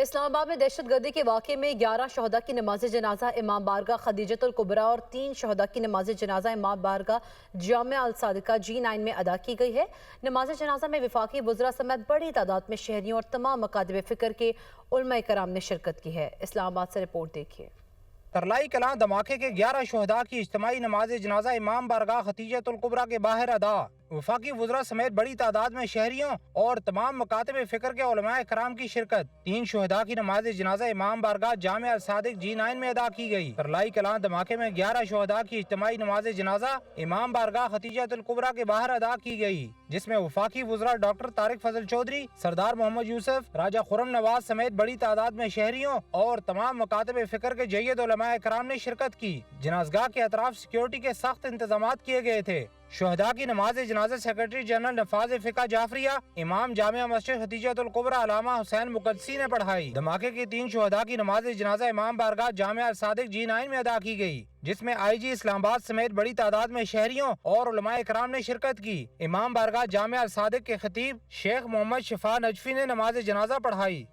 اسلام آباد میں دہشت گردی کے واقعے میں 11 شہداء کی نماز جنازہ امام بارگاہ خدیجۃ الکبریٰ اور 3 شہداء کی نماز جنازہ امام بارگاہ جامعہ الصادقہ G9 میں ادا کی گئی ہے۔ نماز جنازہ میں وفاقی وزراء سمیت بڑی تعداد میں شہریوں اور تمام مکاتب فکر کے علماء کرام نے شرکت کی ہے۔ اسلام آباد سے رپورٹ دیکھیے۔ ترلائی کلاں دھماکے کے 11 شہداء کی اجتماعی نماز جنازہ امام بارگاہ خدیجۃ الکبریٰ کے باہر ادا۔ وفاقی وزراء سمیت بڑی تعداد میں شہریوں اور تمام مکاتب فکر کے علماء کرام کی شرکت۔ 3 شہداء کی نماز جنازہ امام بارگاہ جامعہ الصادق G9 میں ادا کی گئی۔ ترلائی کلاں دھماکے میں 11 شہداء کی اجتماعی نماز جنازہ امام بارگاہ خدیجۃ الکبریٰ کے باہر ادا کی گئی، جس میں وفاقی وزراء ڈاکٹر طارق فضل چودھری، سردار محمد یوسف، راجہ خرم نواز سمیت بڑی تعداد میں شہریوں اور تمام مکاتب فکر کے جید علماء کرام نے شرکت کی۔ جنازگاہ کے اطراف سیکیورٹی کے سخت انتظامات کیے گئے تھے۔ شہداء کی نماز جنازہ سیکرٹری جنرل نفاذ فقہ جعفریہ، امام جامعہ مسجد خدیجۃ الکبریٰ علامہ حسین مقدسی نے پڑھائی۔ دھماکے کی 3 شہداء کی نماز جنازہ امام بارگاہ جامعہ الصادق G9 میں ادا کی گئی، جس میں IG اسلام آباد سمیت بڑی تعداد میں شہریوں اور علماء کرام نے شرکت کی۔ امام بارگاہ جامعہ الصادق کے خطیب شیخ محمد شفا نجفی نے نماز جنازہ پڑھائی۔